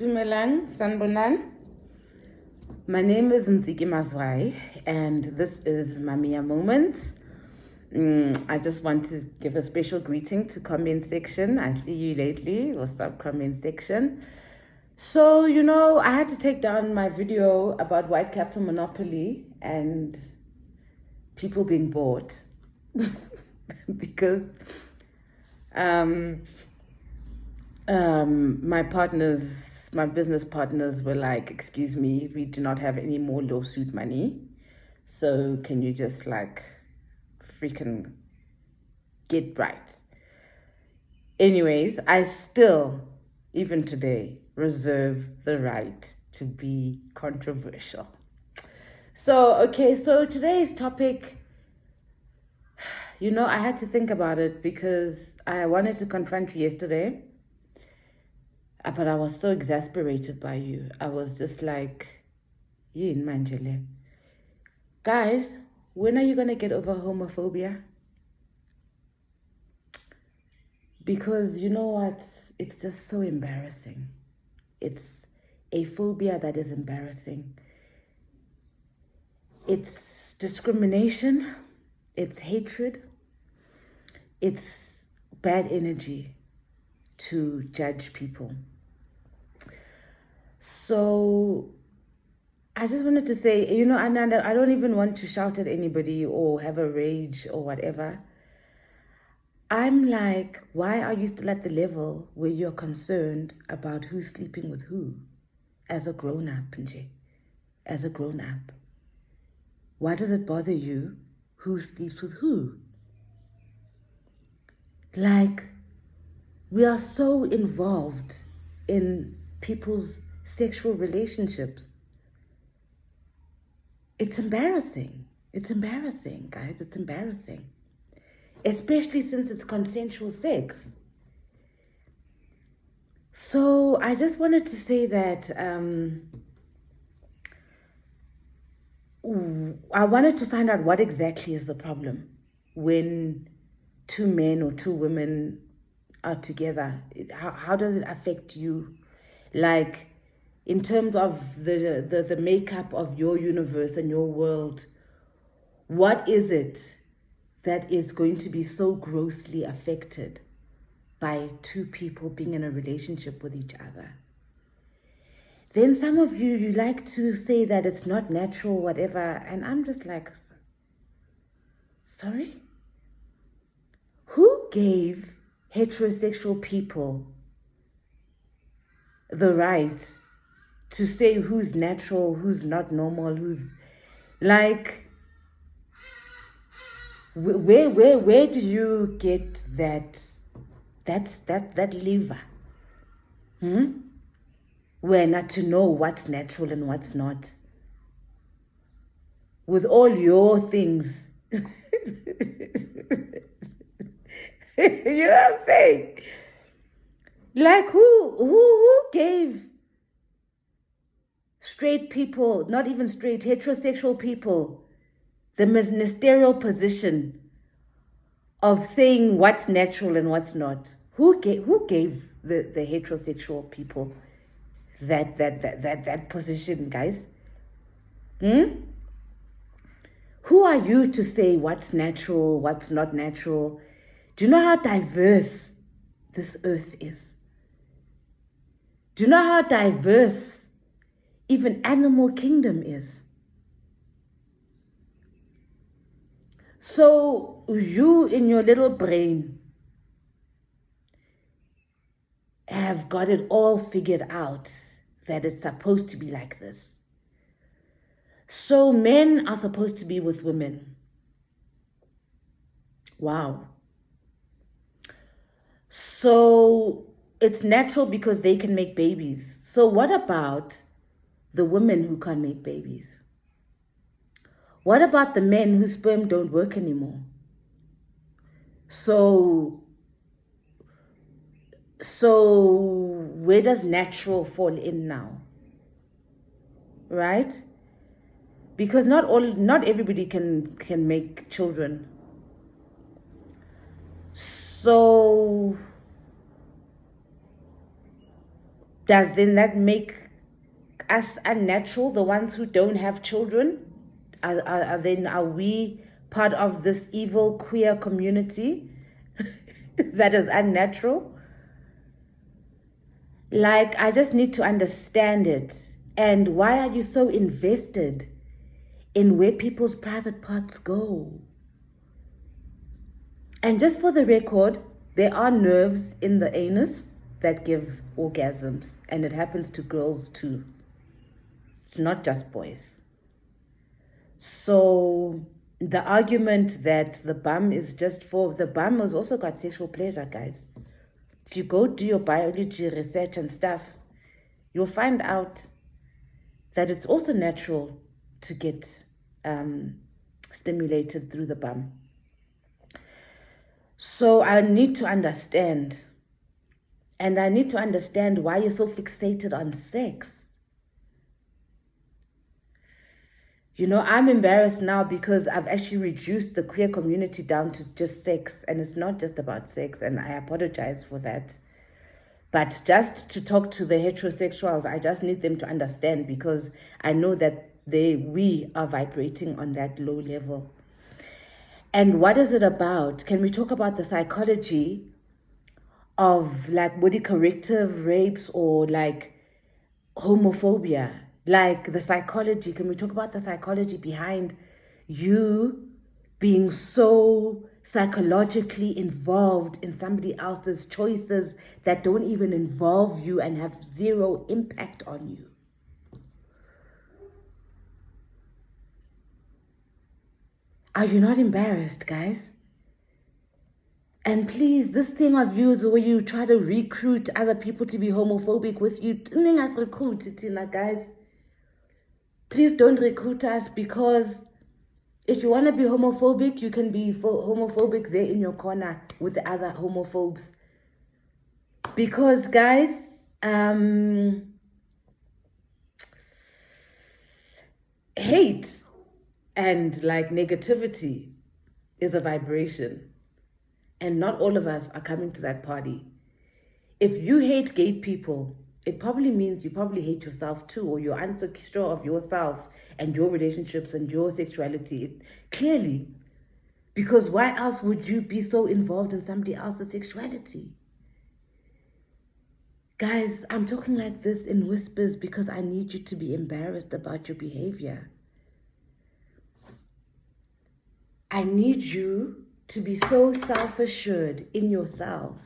Dumelang, Sanbonan. My name is Vinky and this is Mamiya Moments. I just want to give a special greeting to comment section. I see you lately. What's up, comment section? So, I had to take down my video about white capital monopoly and people being bored because my business partners were like, excuse me, we do not have any more lawsuit money. So can you just freaking get right? Anyways, I still, even today, reserve the right to be controversial. So today's topic, I had to think about it because I wanted to confront you yesterday. But I was so exasperated by you. I was just like, yin manjele. Guys, when are you going to get over homophobia? Because you know what? It's just so embarrassing. It's a phobia that is embarrassing. It's discrimination. It's hatred. It's bad energy to judge people. So I just wanted to say, and I don't even want to shout at anybody or have a rage or whatever. I'm like, why are you still at the level where you're concerned about who's sleeping with who as a grown-up, Nje? As a grown-up? Why does it bother you who sleeps with who? We are so involved in people's sexual relationships. It's embarrassing. It's embarrassing, guys. It's embarrassing. Especially since it's consensual sex. So I just wanted to say that I wanted to find out what exactly is the problem when two men or two women are together. How does it affect you? In terms of the makeup of your universe and your world, what is it that is going to be so grossly affected by two people being in a relationship with each other? Then some of you like to say that it's not natural, whatever, and I'm just like, sorry? Who gave heterosexual people the right to say who's natural, who's not normal, who's where do you get that lever? Where not to know what's natural and what's not. With all your things. You know what I'm saying? Who gave straight people, not even straight, heterosexual people, the ministerial position of saying what's natural and what's not? Who gave the heterosexual people that position, guys? Who are you to say what's natural, what's not natural? Do you know how diverse this earth is? Do you know how diverse even animal kingdom is? So you in your little brain have got it all figured out that it's supposed to be like this. So men are supposed to be with women. Wow. So it's natural because they can make babies. So what about the women who can't make babies? What about the men whose sperm don't work anymore? So where does natural fall in now? Right? Because not everybody can make children. So Does then that make us unnatural, the ones who don't have children? Are we part of this evil queer community that is unnatural? Like, I just need to understand it. And why are you so invested in where people's private parts go? And just for the record, there are nerves in the anus that give orgasms, and it happens to girls too. It's not just boys. So the argument that the bum is just for, the bum has also got sexual pleasure, guys. If you go do your biology research and stuff, you'll find out that it's also natural to get stimulated through the bum. So I need to understand. And I need to understand why you're so fixated on sex. You know, I'm embarrassed now because I've actually reduced the queer community down to just sex. And it's not just about sex. And I apologize for that. But just to talk to the heterosexuals, I just need them to understand, because I know that we are vibrating on that low level. And what is it about? Can we talk about the psychology of like body corrective rapes or like homophobia? Like the psychology, can we talk about the psychology behind you being so psychologically involved in somebody else's choices that don't even involve you and have zero impact on you? Are you not embarrassed, guys? And please, this thing of yours where you try to recruit other people to be homophobic with you, guys. Please don't recruit us, because if you want to be homophobic, you can be homophobic there in your corner with the other homophobes. Because, guys, hate and like negativity is a vibration. And not all of us are coming to that party. If you hate gay people, it probably means you probably hate yourself too, or you're unsecure of yourself and your relationships and your sexuality. Clearly. Because why else would you be so involved in somebody else's sexuality? Guys, I'm talking like this in whispers because I need you to be embarrassed about your behavior. I need you to be so self-assured in yourselves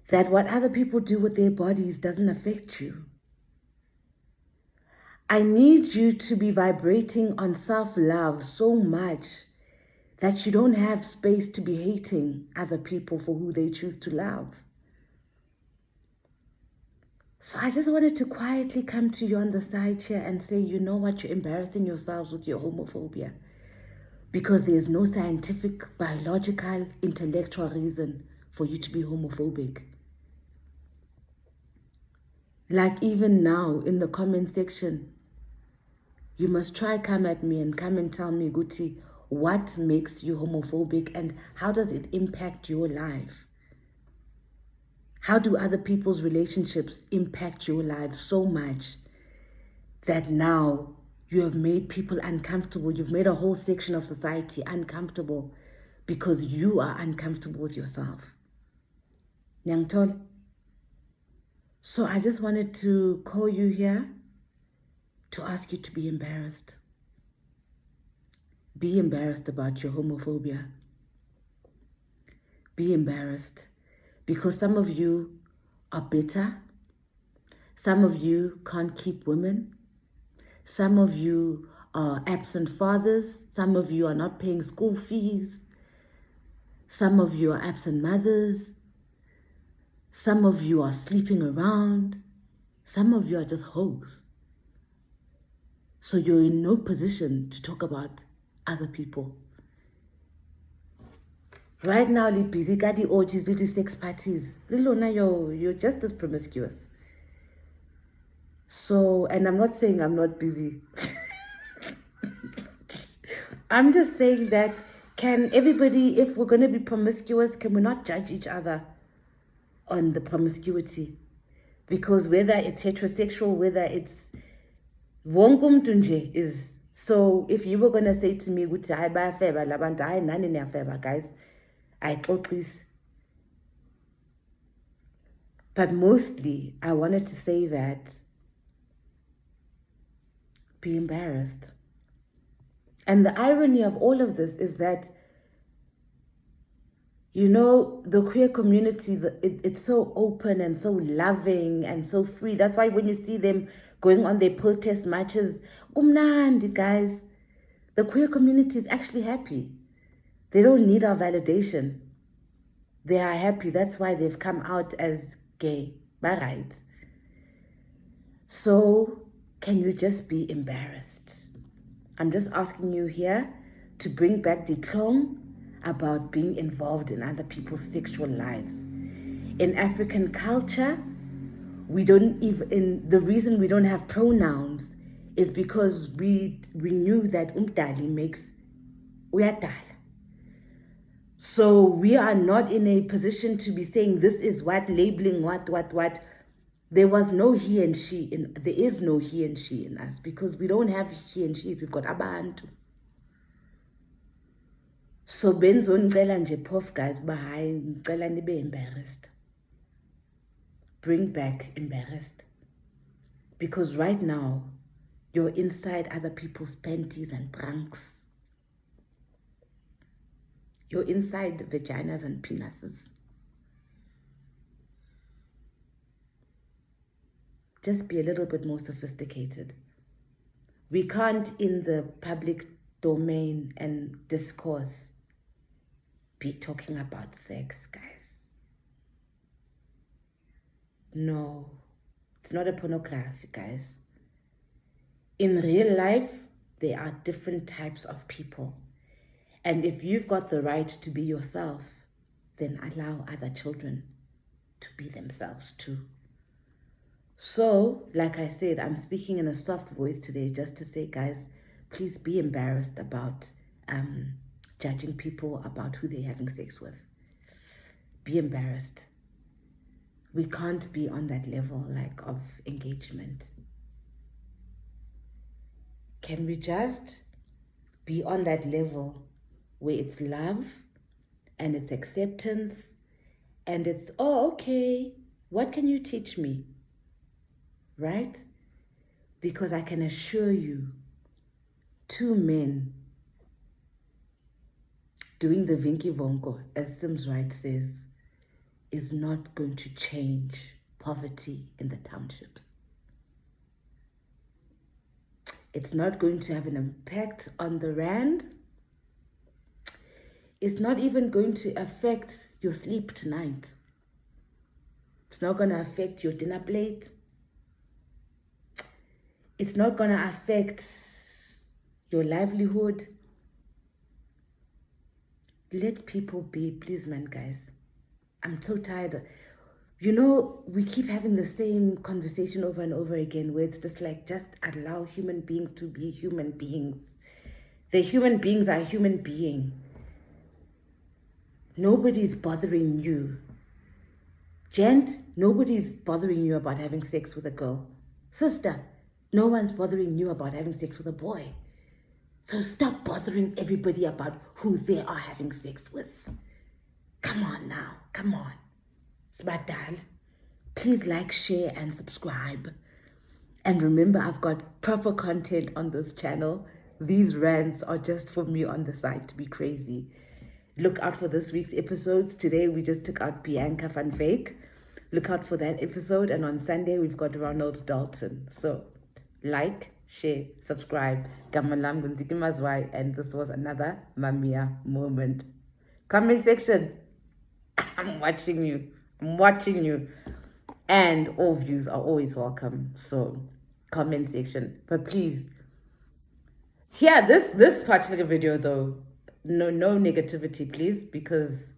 that what other people do with their bodies doesn't affect you. I need you to be vibrating on self-love so much that you don't have space to be hating other people for who they choose to love. So I just wanted to quietly come to you on the side here and say, you know what, you're embarrassing yourselves with your homophobia. Because there's no scientific, biological, intellectual reason for you to be homophobic. Like even now in the comment section, you must try come at me and come and tell me, Guti, what makes you homophobic and how does it impact your life? How do other people's relationships impact your life so much that now you have made people uncomfortable? You've made a whole section of society uncomfortable because you are uncomfortable with yourself. Nyangtol. So I just wanted to call you here to ask you to be embarrassed. Be embarrassed about your homophobia. Be embarrassed because some of you are bitter. Some of you can't keep women. Some of you are absent fathers. Some of you are not paying school fees. Some of you are absent mothers. Some of you are sleeping around. Some of you are just hoes. So you're in no position to talk about other people. Right now, you're busy, got the orgies, do the sex parties. You're just as promiscuous. So, and I'm not saying I'm not busy. I'm just saying that, can everybody, if we're going to be promiscuous, can we not judge each other on the promiscuity? Because whether it's heterosexual, whether it's wonke umuntu nje is. So if you were going to say to me ukuthi hayi bayafeba labantu, hayi nani niyafeba guys, ayixoxise. But mostly I wanted to say that be embarrassed. And the irony of all of this is that, you know, the queer community, it's so open and so loving and so free. That's why when you see them going on their protest marches, umnandi guys, the queer community is actually happy. They don't need our validation. They are happy. That's why they've come out as gay. Right? So can you just be embarrassed? I'm just asking you here to bring back the tlong about being involved in other people's sexual lives. In African culture, we don't even, the reason we don't have pronouns is because we knew that umdali makes uyadala. So we are not in a position to be saying this is what, labeling what. There was no he and she, there is no he and she in us because we don't have he and she, we've got abantu. So benzo ngicela nje phofu guys, bahayi ngicela nibe embarrassed. Bring back embarrassed. Because right now, you're inside other people's panties and trunks. You're inside vaginas and penises. Just be a little bit more sophisticated. We can't, in the public domain and discourse, be talking about sex, guys. No, it's not a pornography, guys. In real life, there are different types of people. And if you've got the right to be yourself, then allow other children to be themselves too. So, like I said, I'm speaking in a soft voice today just to say, guys, please be embarrassed about judging people about who they're having sex with. Be embarrassed. We can't be on that level of engagement. Can we just be on that level where it's love and it's acceptance and it's, oh, okay, what can you teach me? Right? Because I can assure you, two men doing the Vinky Vono, as Sims Wright says, is not going to change poverty in the townships. It's not going to have an impact on the rand. It's not even going to affect your sleep tonight. It's not going to affect your dinner plate. It's not going to affect your livelihood. Let people be, please, man, guys. I'm so tired. You know, we keep having the same conversation over and over again where it's just like, just allow human beings to be human beings. The human beings are human beings. Nobody's bothering you. Gent, nobody's bothering you about having sex with a girl. Sister, no one's bothering you about having sex with a boy. So stop bothering everybody about who they are having sex with. Come on now, come on. Smadal, please like, share, and subscribe. And remember, I've got proper content on this channel. These rants are just for me on the side to be crazy. Look out for this week's episodes. Today, we just took out Bianca van Veek. Look out for that episode. And on Sunday, we've got Ronald Dalton. So, like, share, subscribe. And this was another Mamiya moment. Comment section. I'm watching you. I'm watching you. And all views are always welcome. So, comment section. But please, this particular video though, no negativity, please, because